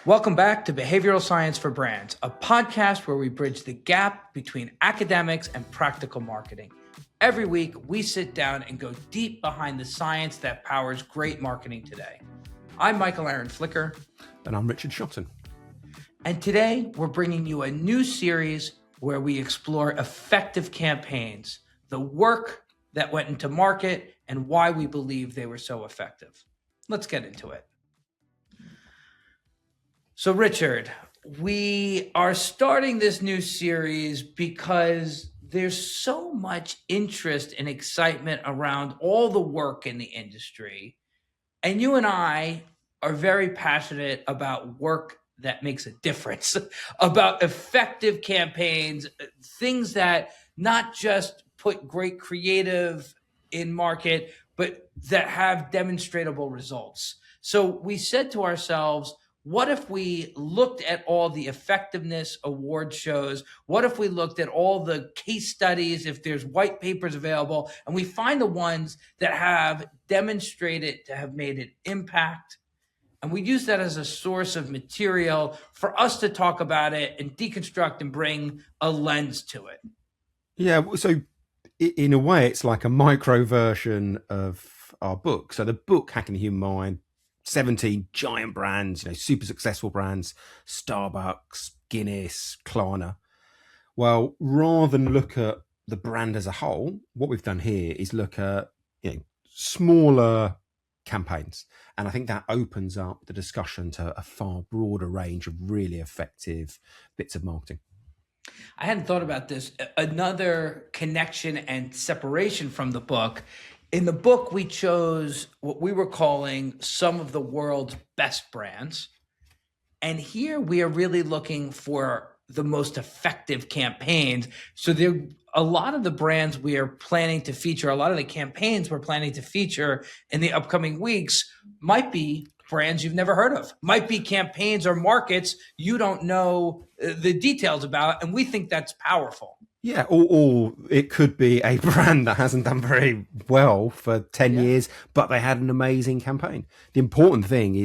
Welcome back to Behavioral Science for Brands, a podcast where we bridge the gap between academics and practical marketing. Every week, we sit down and go deep behind the science that powers great marketing today. I'm MichaelAaron Flicker. And I'm Richard Shotton. And today, we're bringing you a new series where we explore effective campaigns, the work that went into market, and why we believe they were so effective. Let's get into it. So, Richard, we are starting this new series because there's so much interest and excitement around all the work in the industry. And you and I are very passionate about work that makes a difference, about effective campaigns, things that not just put great creative in market, but that have demonstrable results. So we said to ourselves, what if we looked at all the effectiveness award shows? What if we looked at all the case studies, if there's white papers available, and we find the ones that have demonstrated to have made an impact? And we use that as a source of material for us to talk about it and deconstruct and bring a lens to it. Yeah, so in a way, it's like a micro version of our book. So the book, Hacking the Human Mind, 17 giant brands, super successful brands, Starbucks, Guinness, Klarna. Well, rather than look at the brand as a whole, what we've done here is look at smaller campaigns. And I think that opens up the discussion to a far broader range of really effective bits of marketing. I hadn't thought about this. Another connection and separation from the book. In the book, we chose what we were calling some of the world's best brands. And here we are really looking for the most effective campaigns. So a lot of the brands we are planning to feature, a lot of the campaigns we're planning to feature in the upcoming weeks might be brands you've never heard of, might be campaigns or markets you don't know the details about. And we think that's powerful. Yeah, or it could be a brand that hasn't done very well for 10 years, but they had an amazing campaign. The important thing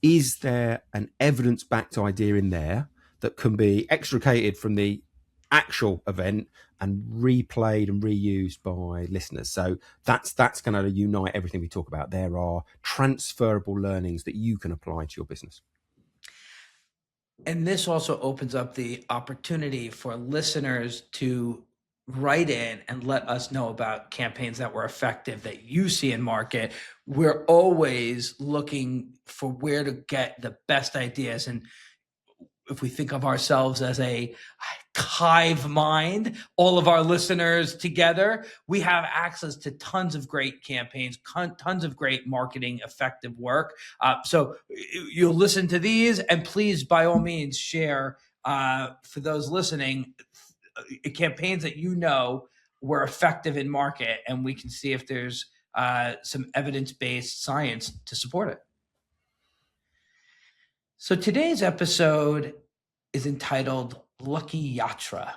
is there an evidence-backed idea in there that can be extricated from the actual event and replayed and reused by listeners? So that's going to unite everything we talk about. There are transferable learnings that you can apply to your business. And this also opens up the opportunity for listeners to write in and let us know about campaigns that were effective that you see in market. We're always looking for where to get the best ideas. And if we think of ourselves as a hive mind, all of our listeners together, we have access to tons of great campaigns, tons of great marketing effective work. So you'll listen to these, and please, by all means, share for those listening campaigns that were effective in market, and we can see if there's some evidence-based science to support it. So today's episode is entitled Lucky Yatra,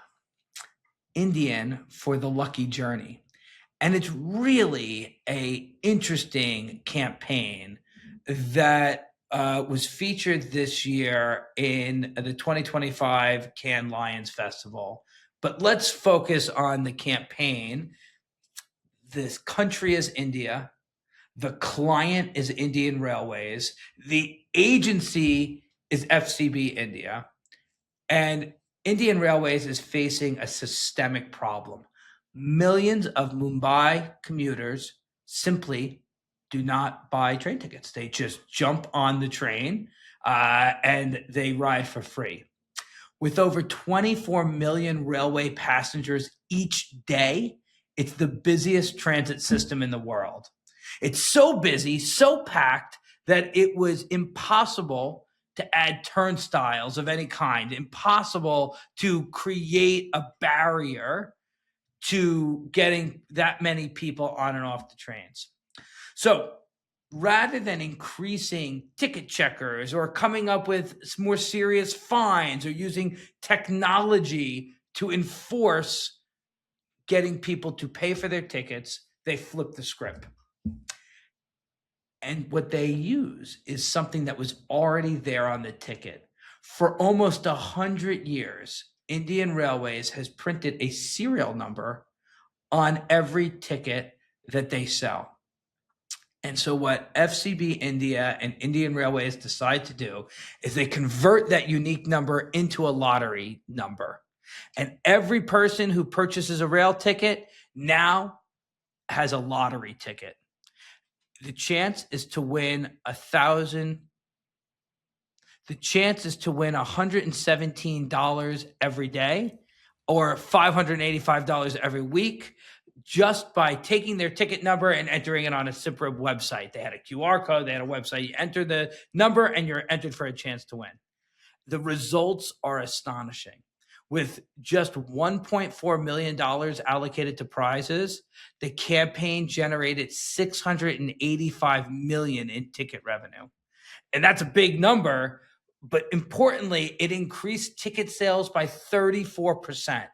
Indian for the Lucky Journey. And it's really an interesting campaign that was featured this year in the 2025 Cannes Lions Festival. But let's focus on the campaign. This country is India. The client is Indian Railways. The agency is FCB India. And Indian Railways is facing a systemic problem. Millions of Mumbai commuters simply do not buy train tickets. They just jump on the train and they ride for free. With over 24 million railway passengers each day, it's the busiest transit system in the world. It's so busy, so packed, that it was impossible to add turnstiles of any kind, impossible to create a barrier to getting that many people on and off the trains. So rather than increasing ticket checkers or coming up with more serious fines or using technology to enforce getting people to pay for their tickets, they flip the script. And what they use is something that was already there on the ticket, For almost 100 years, Indian Railways has printed a serial number on every ticket that they sell. And so what FCB India and Indian Railways decide to do is they convert that unique number into a lottery number. And every person who purchases a rail ticket now has a lottery ticket. The chance is to win $117 every day or $585 every week just by taking their ticket number and entering it on a SIPRIB website. They had a QR code, they had a website. You enter the number and you're entered for a chance to win. The results are astonishing. With just $1.4 million allocated to prizes, the campaign generated $685 million in ticket revenue. And that's a big number, but importantly, it increased ticket sales by 34%.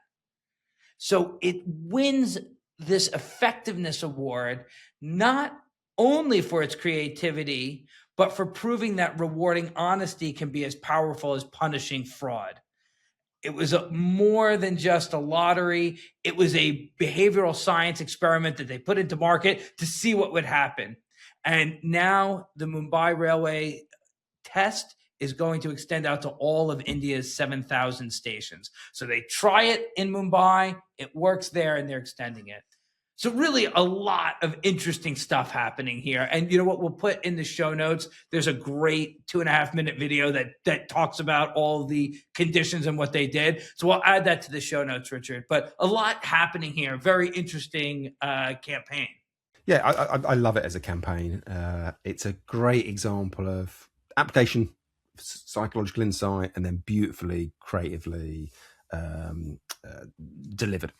So it wins this effectiveness award, not only for its creativity, but for proving that rewarding honesty can be as powerful as punishing fraud. It was more than just a lottery. It was a behavioral science experiment that they put into market to see what would happen. And now the Mumbai Railway test is going to extend out to all of India's 7,000 stations. So they try it in Mumbai, it works there, and they're extending it. So really a lot of interesting stuff happening here. And you know what, we'll put in the show notes, there's a great 2.5-minute video that talks about all the conditions and what they did. So we'll add that to the show notes, Richard. But a lot happening here. Very interesting campaign. Yeah, I love it as a campaign. It's a great example of application, psychological insight, and then beautifully, creatively delivered.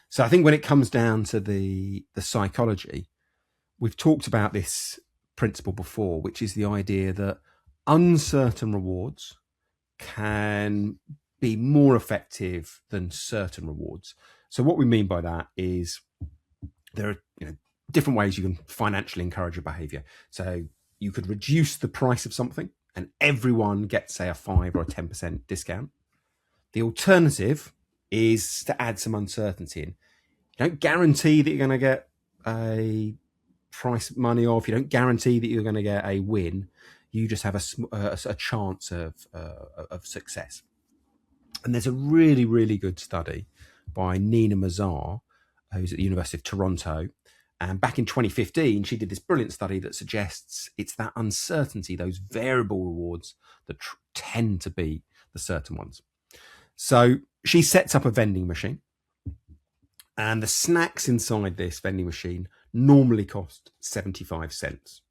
So I think when it comes down to the psychology, we've talked about this principle before, which is the idea that uncertain rewards can be more effective than certain rewards. So what we mean by that is there are different ways you can financially encourage a behavior. So you could reduce the price of something and everyone gets, say, a 5 or a 10% discount. The alternative is to add some uncertainty in. You don't guarantee that you're going to get a price money off. You don't guarantee that you're going to get a win. You just have a chance of success. And there's a really, really good study by Nina Mazar, who's at the University of Toronto. And back in 2015, she did this brilliant study that suggests it's that uncertainty, those variable rewards that tend to be the certain ones. So she sets up a vending machine. And the snacks inside this vending machine normally cost 75 cents.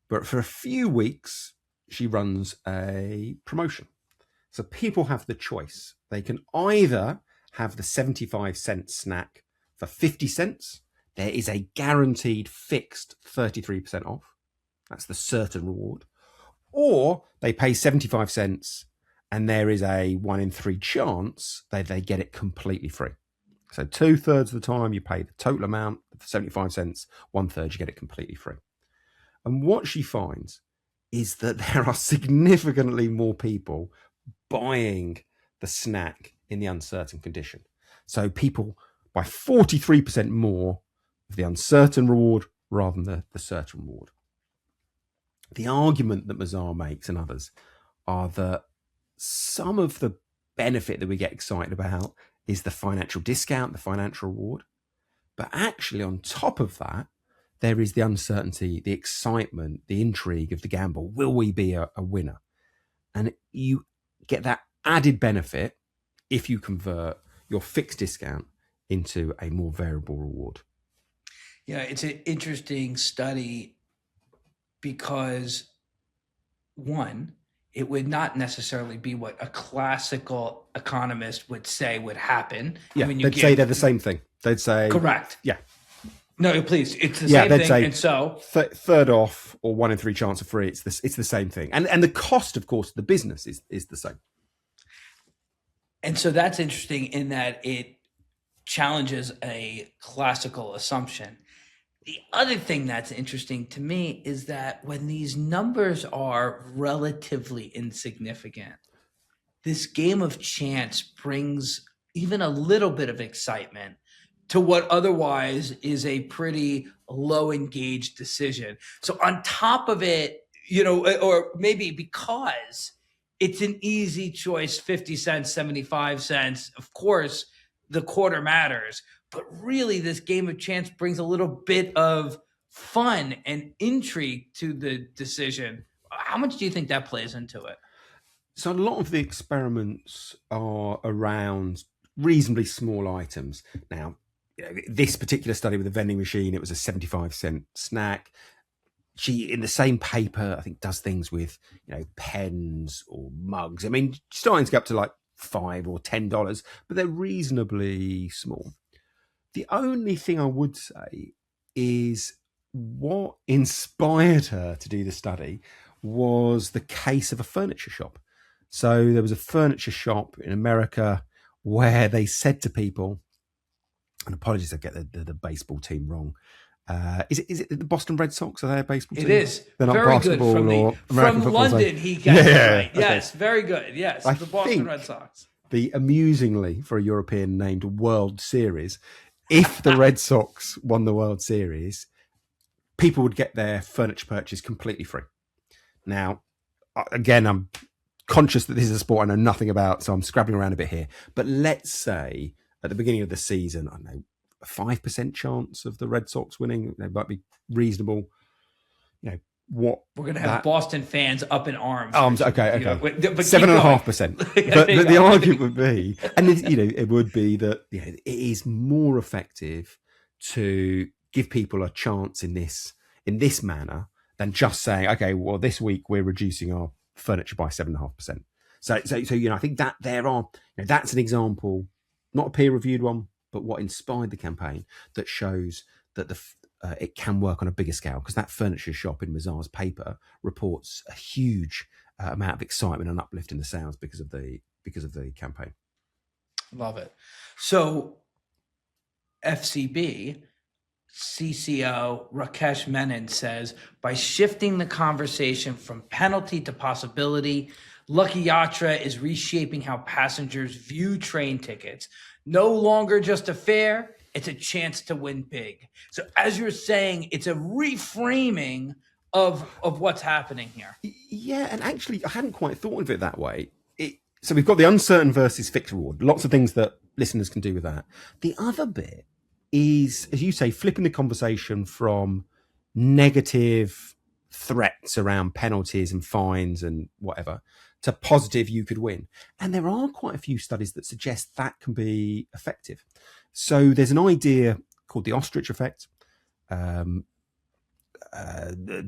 But for a few weeks, she runs a promotion. So people have the choice. They can either have the 75-cent snack for 50 cents. There is a guaranteed fixed 33% off. That's the certain reward. Or they pay 75 cents and there is a 1 in 3 chance that they get it completely free. So 2/3 of the time you pay the total amount for 75 cents, 1/3 you get it completely free. And what she finds is that there are significantly more people buying the snack in the uncertain condition. So people buy 43% more of the uncertain reward rather than the certain reward. The argument that Mazar makes and others are that some of the benefit that we get excited about is the financial discount, the financial reward. But actually on top of that, there is the uncertainty, the excitement, the intrigue of the gamble. Will we be a winner? And you get that added benefit if you convert your fixed discount into a more variable reward. Yeah, it's an interesting study because, one, it would not necessarily be what a classical economist would say would happen. Yeah, they'd say they're the same thing. They'd say... Correct. Yeah. No, please. It's the same thing. Say, and so... third off or 1 in 3 chance of free, it's the same thing. And the cost, of course, of the business is the same. And so that's interesting in that it challenges a classical assumption. The other thing that's interesting to me is that when these numbers are relatively insignificant, this game of chance brings even a little bit of excitement to what otherwise is a pretty low engaged decision. So on top of it, or maybe because it's an easy choice, 50 cents, 75 cents, of course, the quarter matters, but really this game of chance brings a little bit of fun and intrigue to the decision. How much do you think that plays into it? So a lot of the experiments are around reasonably small items. Now, this particular study with the vending machine, it was a 75-cent snack. She, in the same paper, I think, does things with, pens or mugs. I mean, starting to get up to like $5 or $10, but they're reasonably small. The only thing I would say is what inspired her to do the study was the case of a furniture shop. So there was a furniture shop in America where they said to people, and apologies, I get the baseball team wrong. Is it the Boston Red Sox? Are they a baseball team? It is. They're not very basketball good or American from football. London. He got it right. Okay. Yes, very good. Yes, I the Boston think Red Sox. The amusingly, for a European, named World Series, if the Red Sox won the World Series, people would get their furniture purchase completely free. Now, again, I'm conscious that this is a sport I know nothing about, so I'm scrabbling around a bit here. But let's say at the beginning of the season, I don't know, a 5% chance of the Red Sox winning. They might be reasonable. What we're going to have Boston fans up in arms. Okay. But 7.5%. But the argument would be, and it would be that it is more effective to give people a chance in this manner than just saying, okay, well, this week we're reducing our furniture by 7.5%. So I think that that's an example, not a peer-reviewed one, but what inspired the campaign that shows that it can work on a bigger scale, because that furniture shop in Mazar's paper reports a huge amount of excitement and uplift in the sales because of the campaign. Love it. So FCB CCO Rakesh Menon says, by shifting the conversation from penalty to possibility, Lucky Yatra is reshaping how passengers view train tickets. No longer just a fare, it's a chance to win big. So as you're saying, it's a reframing of what's happening here. Yeah, and actually, I hadn't quite thought of it that way. So we've got the uncertain versus fixed reward. Lots of things that listeners can do with that. The other bit is, as you say, flipping the conversation from negative threats around penalties and fines and whatever to positive, you could win. And there are quite a few studies that suggest that can be effective. So there's an idea called the ostrich effect.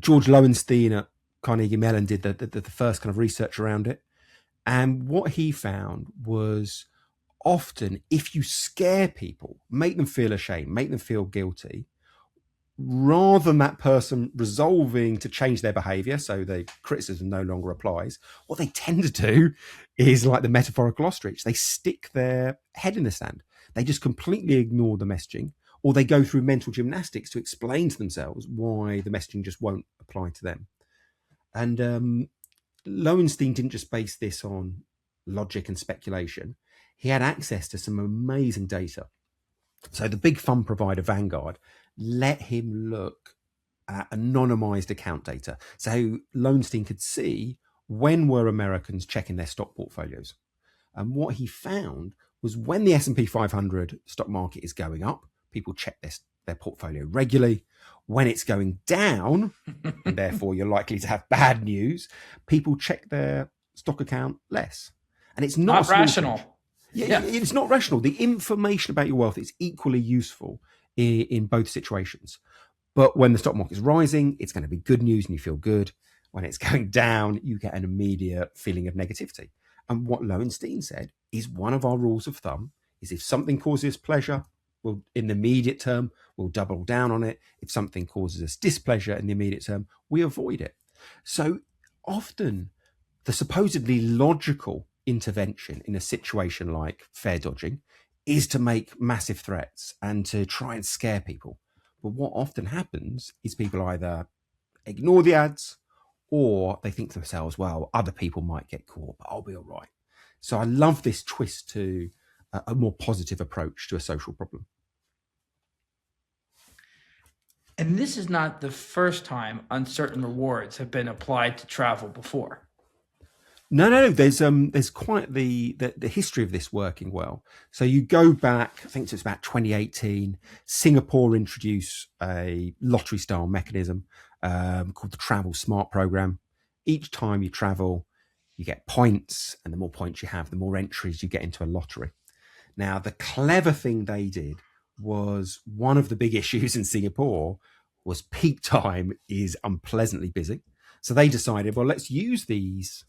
George Lowenstein at Carnegie Mellon did the first kind of research around it. And what he found was often if you scare people, make them feel ashamed, make them feel guilty, rather than that person resolving to change their behavior, so the criticism no longer applies, what they tend to do is like the metaphorical ostrich. They stick their head in the sand. They just completely ignore the messaging, or they go through mental gymnastics to explain to themselves why the messaging just won't apply to them. And Lowenstein didn't just base this on logic and speculation. He had access to some amazing data. So the big fund provider, Vanguard, let him look at anonymized account data. So Lowenstein could see when were Americans checking their stock portfolios. And what he found was when the S&P 500 stock market is going up, people check their portfolio regularly. When it's going down, and therefore you're likely to have bad news, people check their stock account less. And it's not rational. Yeah, it's not rational. The information about your wealth is equally useful in both situations. But when the stock market is rising, it's going to be good news and you feel good. When it's going down, you get an immediate feeling of negativity. And what Lowenstein said is one of our rules of thumb is if something causes pleasure, we'll, in the immediate term, we'll double down on it. If something causes us displeasure in the immediate term, we avoid it. So often the supposedly logical intervention in a situation like fare dodging is to make massive threats and to try and scare people. But what often happens is people either ignore the ads or they think to themselves, well, other people might get caught, but I'll be all right. So I love this twist to a more positive approach to a social problem. And this is not the first time uncertain rewards have been applied to travel before. No. There's quite the history of this working well. So you go back, I think it's about 2018. Singapore introduced a lottery style mechanism called the Travel Smart Program. Each time you travel, you get points, and the more points you have, the more entries you get into a lottery. Now, the clever thing they did was, one of the big issues in Singapore was peak time is unpleasantly busy. So they decided, well, let's use these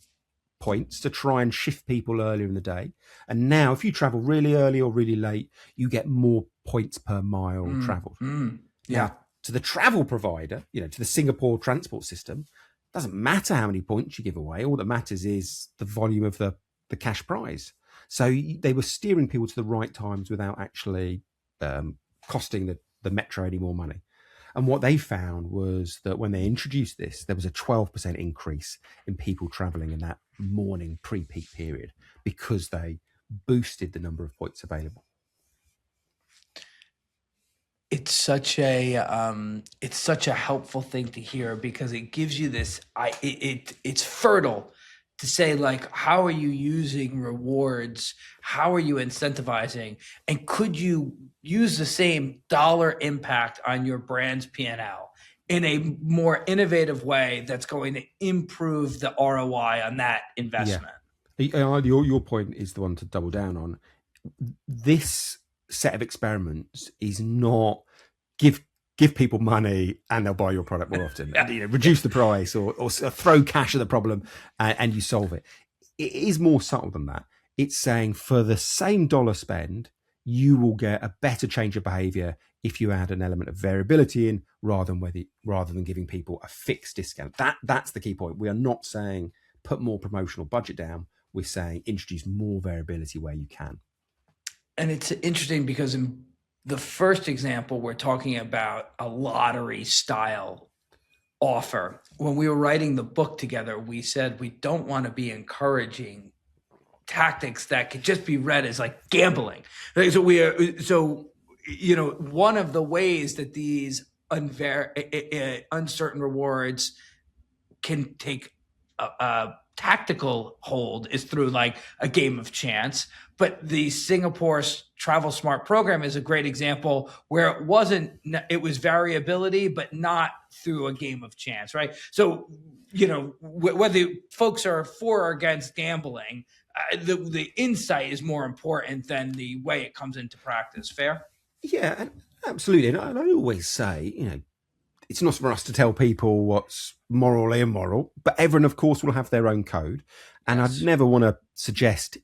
points to try and shift people earlier in the day. And now if you travel really early or really late, you get more points per mile traveled. Yeah. Now, to the travel provider, to the Singapore transport system, doesn't matter how many points you give away. All that matters is the volume of the cash prize. So they were steering people to the right times without actually costing the metro any more money. And what they found was that when they introduced this, there was a 12% increase in people traveling in that morning pre-peak period because they boosted the number of points available. It's such a helpful thing to hear, because it gives you this. It's fertile to say, like, how are you using rewards? How are you incentivizing? And could you use the same dollar impact on your brand's P&L in a more innovative way that's going to improve the ROI on that investment? Yeah. Your point is the one to double down on. This set of experiments is not give people money and they'll buy your product more often. Reduce the price or throw cash at the problem and you solve it. It is more subtle than that. It's saying for the same dollar spend, you will get a better change of behavior if you add an element of variability in rather than giving people a fixed discount. That's the key point. We are not saying put more promotional budget down. We're saying introduce more variability where you can. And it's interesting because in the first example, we're talking about a lottery style offer. When we were writing the book together, we said we don't want to be encouraging tactics that could just be read as like gambling. So one of the ways that these uncertain rewards can take a tactical hold is through like a game of chance. But the Singapore's Travel Smart program is a great example where it was variability, but not through a game of chance, right? So, whether folks are for or against gambling, the insight is more important than the way it comes into practice. Fair? Yeah, absolutely. And I always say, it's not for us to tell people what's morally immoral, but everyone, of course, will have their own code. And yes. I'd never want to suggest,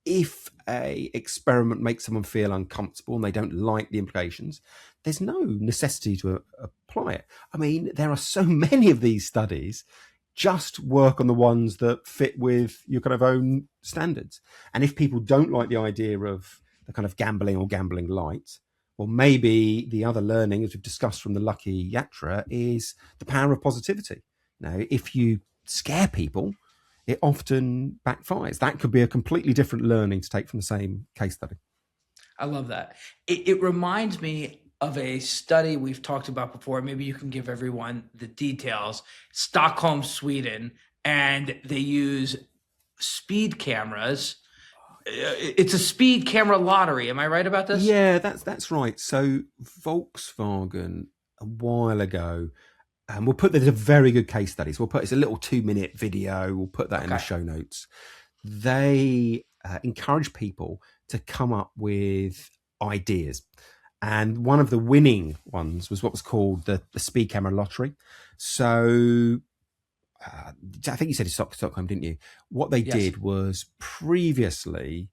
if a experiment makes someone feel uncomfortable and they don't like the implications, there's no necessity to apply it. I mean, there are so many of these studies. Just work on the ones that fit with your kind of own standards. And if people don't like the idea of the kind of gambling or gambling light, well, maybe the other learning, as we've discussed from the Lucky Yatra, is the power of positivity. Now, if you scare people, it often backfires. That could be a completely different learning to take from the same case study. I love that. It reminds me of a study we've talked about before. Maybe you can give everyone the details. Stockholm, Sweden, and they use speed cameras. It's a speed camera lottery. Am I right about this? Yeah, that's right. So Volkswagen a while ago, and we'll put, there's a very good case study. So it's a little 2-minute video. We'll put that in the show notes. They encourage people to come up with ideas. And one of the winning ones was what was called the speed camera lottery. So I think you said it's Stockholm, didn't you? What they did was, previously,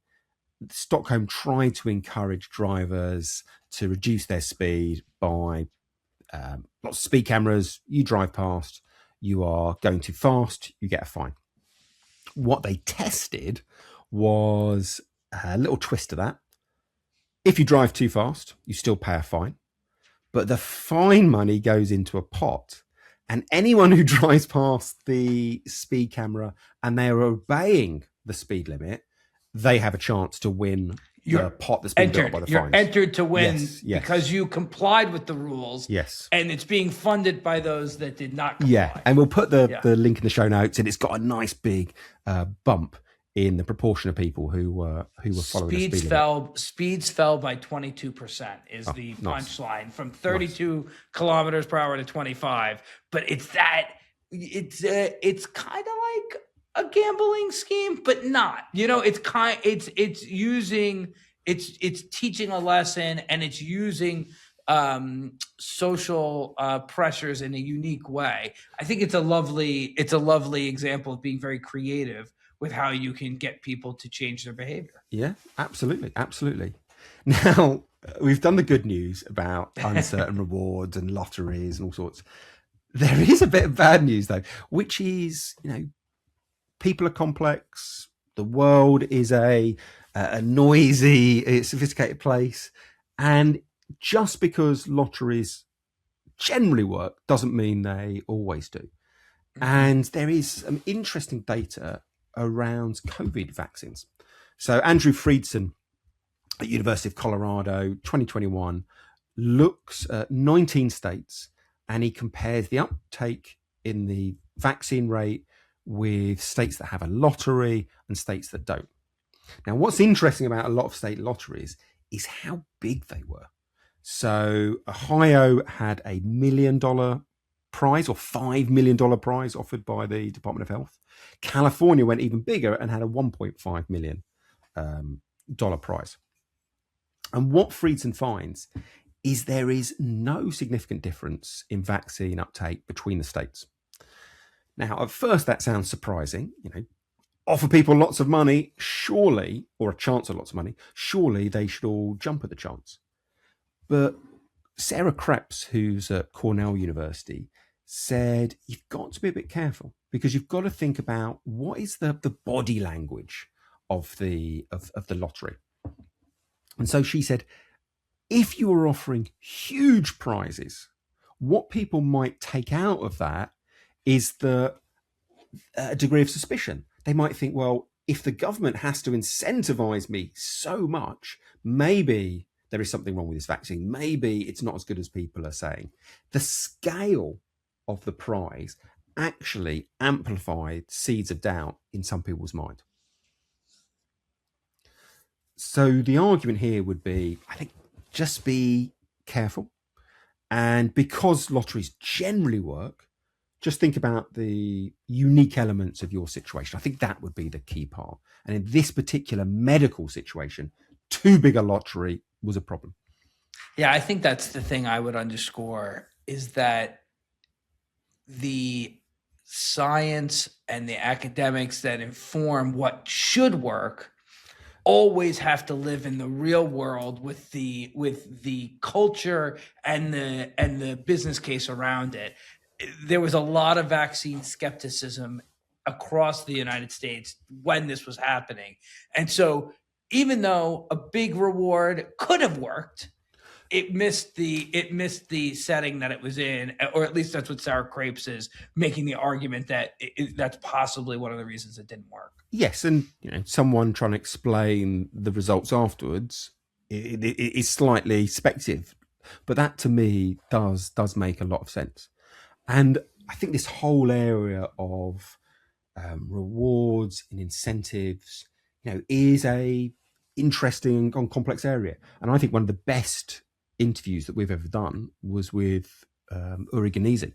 Stockholm tried to encourage drivers to reduce their speed by lots of speed cameras. You drive past, you are going too fast, you get a fine. What they tested was a little twist to that. If you drive too fast, you still pay a fine, but the fine money goes into a pot. And anyone who drives past the speed camera and they are obeying the speed limit they have a chance to win the pot that's been built by the You're fines. entered to win Yes. because you complied with the rules. Yes. And it's being funded by those that did not comply. Yeah, and we'll put the link in the show notes, and it's got a nice big bump in the proportion of people who were following the speed limit. Speeds fell by 22% is the punchline, from 32 kilometers per hour to 25. But it's kind of like a gambling scheme, but not. It's teaching a lesson, and it's using social pressures in a unique way. I think it's a lovely example of being very creative with how you can get people to change their behavior. Yeah, absolutely. Now, we've done the good news about uncertain rewards and lotteries and all sorts. There is a bit of bad news, though, which is, people are complex. The world is a noisy, sophisticated place. And just because lotteries generally work doesn't mean they always do. Mm-hmm. And there is some interesting data around COVID vaccines. So Andrew Friedson at University of Colorado, 2021, looks at 19 states, and he compares the uptake in the vaccine rate with states that have a lottery and states that don't. Now, what's interesting about a lot of state lotteries is how big they were. So Ohio had $1 million prize or $5 million prize offered by the Department of Health. California went even bigger and had a $1.5 million prize. And what Friedson finds is there is no significant difference in vaccine uptake between the states. Now, at first, that sounds surprising. Offer people lots of money, surely, or a chance of lots of money, surely they should all jump at the chance. But Sarah Krebs, who's at Cornell University, said you've got to be a bit careful, because you've got to think about what is the body language of the lottery. And so she said, if you were offering huge prizes, what people might take out of that is a degree of suspicion. They might think, well, if the government has to incentivize me so much, maybe there is something wrong with this vaccine. Maybe it's not as good as people are saying. The scale of the prize actually amplified seeds of doubt in some people's mind. So the argument here would be, I think, just be careful. And because lotteries generally work, just think about the unique elements of your situation. I think that would be the key part. And in this particular medical situation, too big a lottery was a problem. Yeah, I think that's the thing I would underscore, is that the science and the academics that inform what should work always have to live in the real world with the culture and the business case around it. There was a lot of vaccine skepticism across the United States when this was happening. And so even though a big reward could have worked, it missed the setting that it was in, or at least that's what Sarah Krebs is making the argument that that's possibly one of the reasons it didn't work. Yes, and someone trying to explain the results afterwards it is slightly speculative, but that to me does make a lot of sense. And I think this whole area of rewards and incentives, is a interesting and complex area. And I think one of the best interviews that we've ever done was with Uri Ganizi.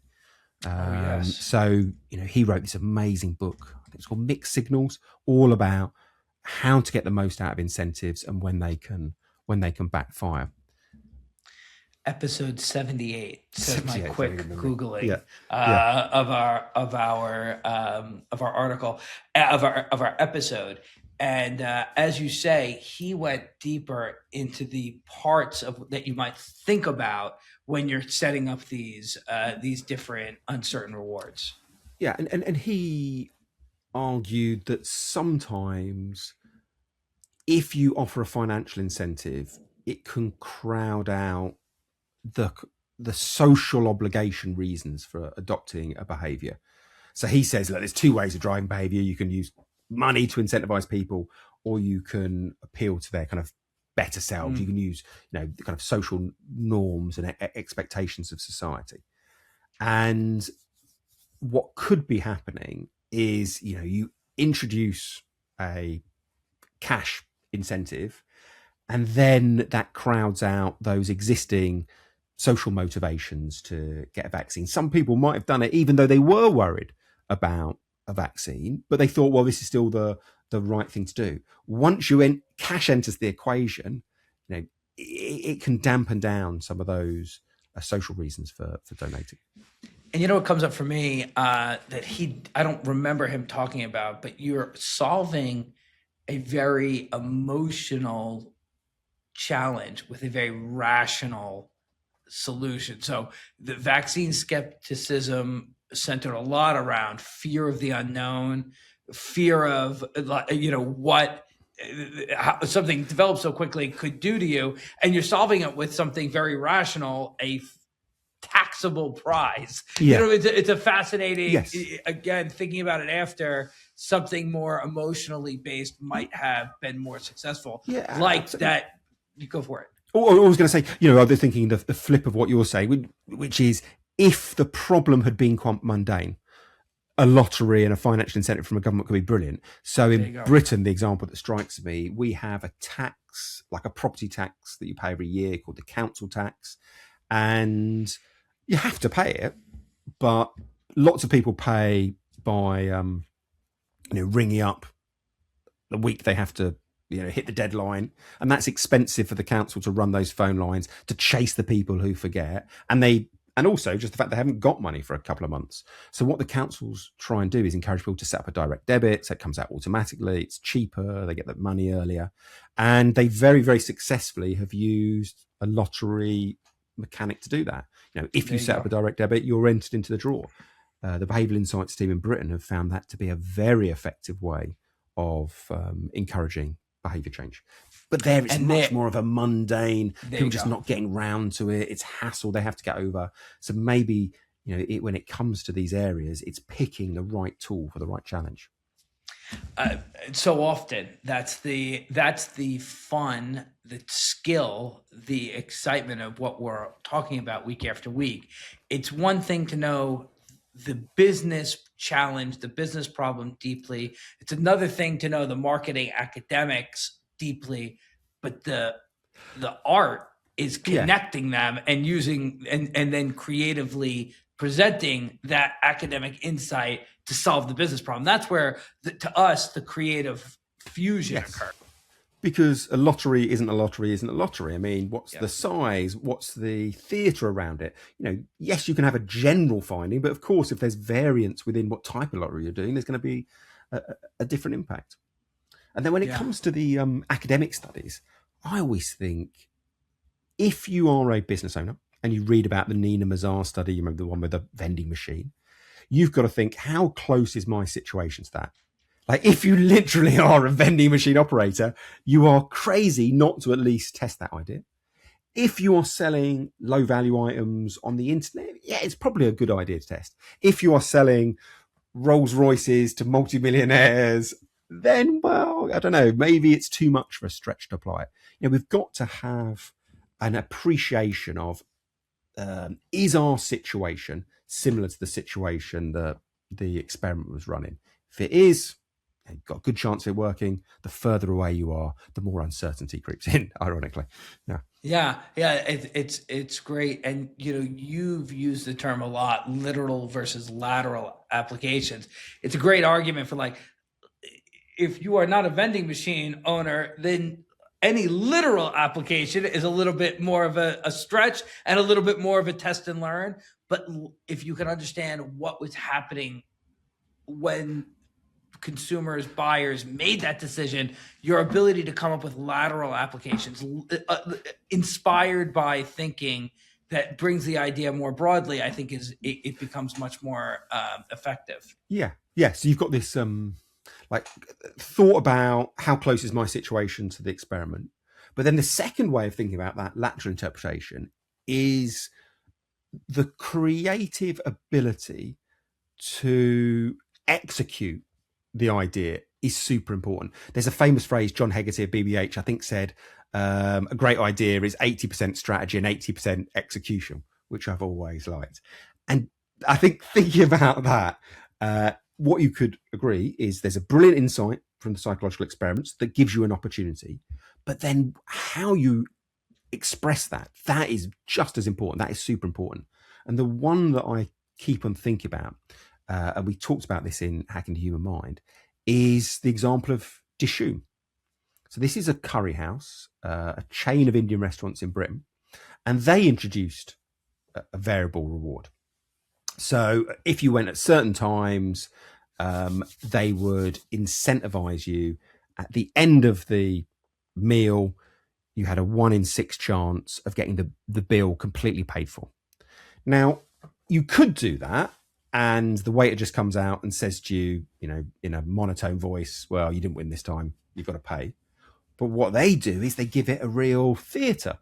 Yes. So, he wrote this amazing book. I think it's called Mixed Signals, all about how to get the most out of incentives and when they can backfire. Episode 78 says my quick Googling of our article, of our episode. And as you say, he went deeper into the parts of that you might think about when you're setting up these different uncertain rewards. Yeah, and he argued that sometimes if you offer a financial incentive, it can crowd out the social obligation reasons for adopting a behavior. So he says, look, there's two ways of driving behavior. You can use money to incentivize people, or you can appeal to their kind of better selves. You can use, the kind of social norms and expectations of society. And what could be happening is, you introduce a cash incentive, and then that crowds out those existing social motivations to get a vaccine. Some people might have done it even though they were worried about a vaccine, but they thought, well, this is still the right thing to do. Once cash enters the equation, it can dampen down some of those social reasons for donating. And what comes up for me that I don't remember him talking about, but you're solving a very emotional challenge with a very rational solution. So the vaccine skepticism centered a lot around fear of the unknown, fear of what how something developed so quickly could do to you, and you're solving it with something very rational, a taxable prize. Yeah. It's a fascinating, yes. Again, thinking about it after, something more emotionally based might have been more successful. Yeah, like absolutely. That. You go for it. I was going to say, I was thinking the flip of what you're saying, which is, if the problem had been quite mundane, a lottery and a financial incentive from a government could be brilliant. So in Britain, the example that strikes me, we have a tax, like a property tax that you pay every year called the council tax. And you have to pay it, but lots of people pay by, ringing up the week they have to, hit the deadline. And that's expensive for the council to run those phone lines, to chase the people who forget. And also just the fact they haven't got money for a couple of months. So what the councils try and do is encourage people to set up a direct debit. So it comes out automatically. It's cheaper. They get the money earlier. And they very, very successfully have used a lottery mechanic to do that. If you set up a direct debit, you're entered into the draw. The behavioural insights team in Britain have found that to be a very effective way of encouraging behaviour change. But there it's much more of a mundane, people just not getting round to it. It's hassle they have to get over. So maybe, when it comes to these areas, it's picking the right tool for the right challenge. So often that's the fun, the skill, the excitement of what we're talking about week after week. It's one thing to know the business challenge, the business problem deeply. It's another thing to know the marketing academics deeply, but the art is connecting them and using and then creatively presenting that academic insight to solve the business problem. That's where, to us, the creative fusion occurs. Because a lottery isn't a lottery. I mean, what's the size? What's the theatre around it? Yes, you can have a general finding, but of course, if there's variance within what type of lottery you're doing, there's going to be a different impact. And then when it comes to the academic studies, I always think, if you are a business owner and you read about the Nina Mazar study, you remember the one with the vending machine, you've got to think, how close is my situation to that? Like, if you literally are a vending machine operator, you are crazy not to at least test that idea. If you are selling low value items on the internet, it's probably a good idea to test. If you are selling Rolls Royces to multimillionaires, then, well, I don't know, maybe it's too much for a stretch to apply it. We've got to have an appreciation of, is our situation similar to the situation that the experiment was running? If it is, you've got a good chance of it working. The further away you are, the more uncertainty creeps in, ironically. It's great. And you've used the term a lot, literal versus lateral applications. It's a great argument for, like, if you are not a vending machine owner, then any literal application is a little bit more of a stretch and a little bit more of a test and learn. But if you can understand what was happening when consumers, buyers made that decision, your ability to come up with lateral applications inspired by thinking that brings the idea more broadly, I think it becomes much more effective. Yeah. So you've got this thought about how close is my situation to the experiment. But then the second way of thinking about that lateral interpretation is the creative ability to execute the idea is super important. There's a famous phrase, John Hegarty of BBH, I think said, a great idea is 80% strategy and 80% execution, which I've always liked. And I think thinking about that, what you could agree is there's a brilliant insight from the psychological experiments that gives you an opportunity, but then how you express that is just as important. That is super important. And the one that I keep on thinking about, and we talked about this in Hacking the Human Mind, is the example of Dishoom. So this is a curry house, a chain of Indian restaurants in Britain, and they introduced a variable reward. So if you went at certain times, they would incentivize you. At the end of the meal, you had a 1 in 6 chance of getting the bill completely paid for. Now, you could do that, and the waiter just comes out and says to you, in a monotone voice, well, you didn't win this time, you've got to pay. But what they do is they give it a real theatre.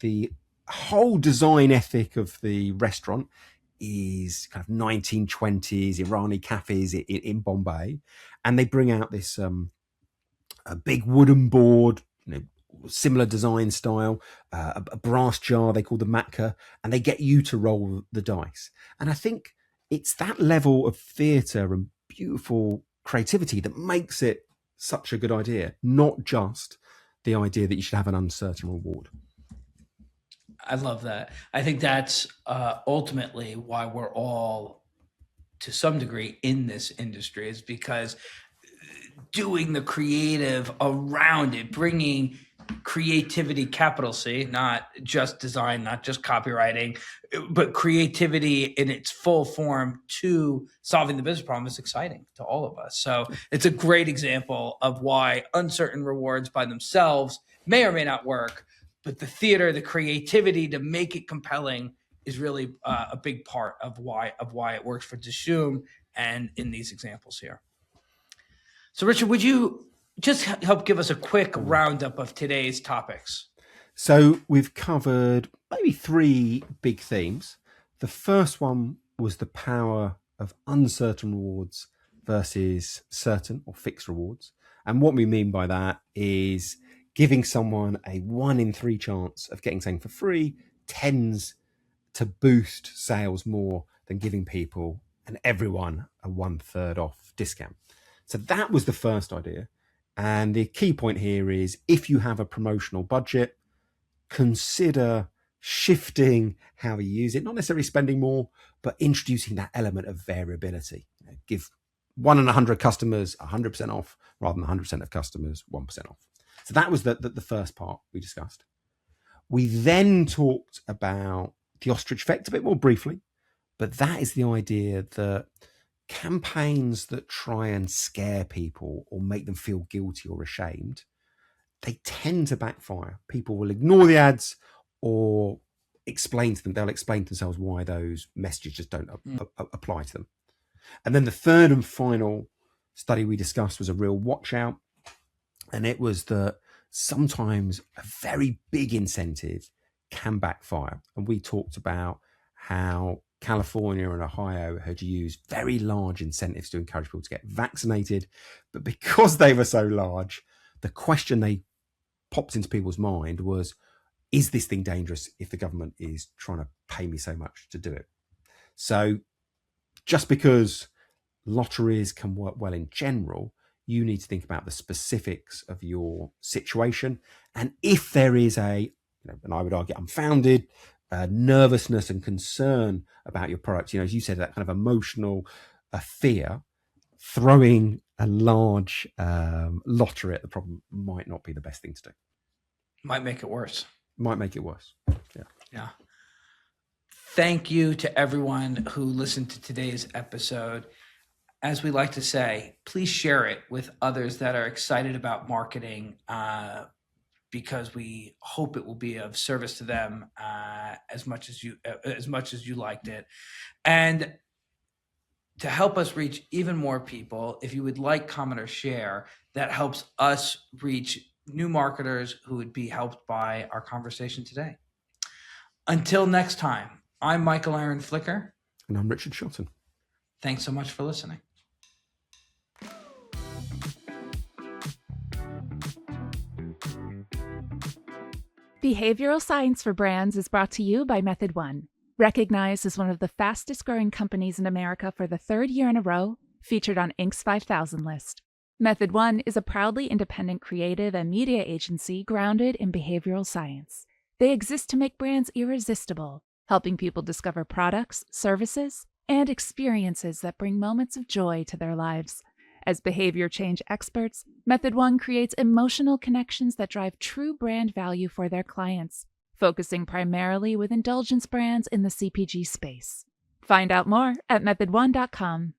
The whole design ethic of the restaurant is kind of 1920s Irani cafes in Bombay, and they bring out this a big wooden board, similar design style, a brass jar they call the matka, and they get you to roll the dice. And I think it's that level of theatre and beautiful creativity that makes it such a good idea, not just the idea that you should have an uncertain reward. I love that. I think that's ultimately why we're all, to some degree, in this industry, is because doing the creative around it, bringing creativity, capital C, not just design, not just copywriting, but creativity in its full form to solving the business problem is exciting to all of us. So it's a great example of why uncertain rewards by themselves may or may not work, but the theater, the creativity to make it compelling is really a big part of why it works for Dishoom and in these examples here. So Richard, would you just help give us a quick roundup of today's topics? So we've covered maybe 3 big themes. The first one was the power of uncertain rewards versus certain or fixed rewards. And what we mean by that is giving someone a 1 in 3 chance of getting something for free tends to boost sales more than giving people and everyone a 1/3 off discount. So that was the first idea. And the key point here is if you have a promotional budget, consider shifting how you use it, not necessarily spending more, but introducing that element of variability. Give 1 in 100 customers 100% off rather than 100% of customers 1% off. So that was the first part we discussed. We then talked about the ostrich effect a bit more briefly, but that is the idea that campaigns that try and scare people or make them feel guilty or ashamed, they tend to backfire. People will ignore the ads or they'll explain to themselves why those messages just don't apply to them. And then the third and final study we discussed was a real watch out. And it was that sometimes a very big incentive can backfire. And we talked about how California and Ohio had used very large incentives to encourage people to get vaccinated. But because they were so large, the question they popped into people's mind was, is this thing dangerous if the government is trying to pay me so much to do it? So just because lotteries can work well in general, you need to think about the specifics of your situation. And if there is and I would argue unfounded, nervousness and concern about your product, as you said, that kind of emotional fear, throwing a large lottery at the problem might not be the best thing to do. Might make it worse. Yeah. Thank you to everyone who listened to today's episode. As we like to say, please share it with others that are excited about marketing, because we hope it will be of service to them as much as you liked it. And to help us reach even more people, if you would like, comment, or share, that helps us reach new marketers who would be helped by our conversation today. Until next time, I'm MichaelAaron Flicker. And I'm Richard Shotton. Thanks so much for listening. Behavioral Science for Brands is brought to you by Method One. Recognized as one of the fastest growing companies in America for the third year in a row, featured on Inc.'s 5,000 list. Method One is a proudly independent creative and media agency grounded in behavioral science. They exist to make brands irresistible, helping people discover products, services, and experiences that bring moments of joy to their lives. As behavior change experts, Method One creates emotional connections that drive true brand value for their clients, focusing primarily with indulgence brands in the CPG space. Find out more at methodone.com.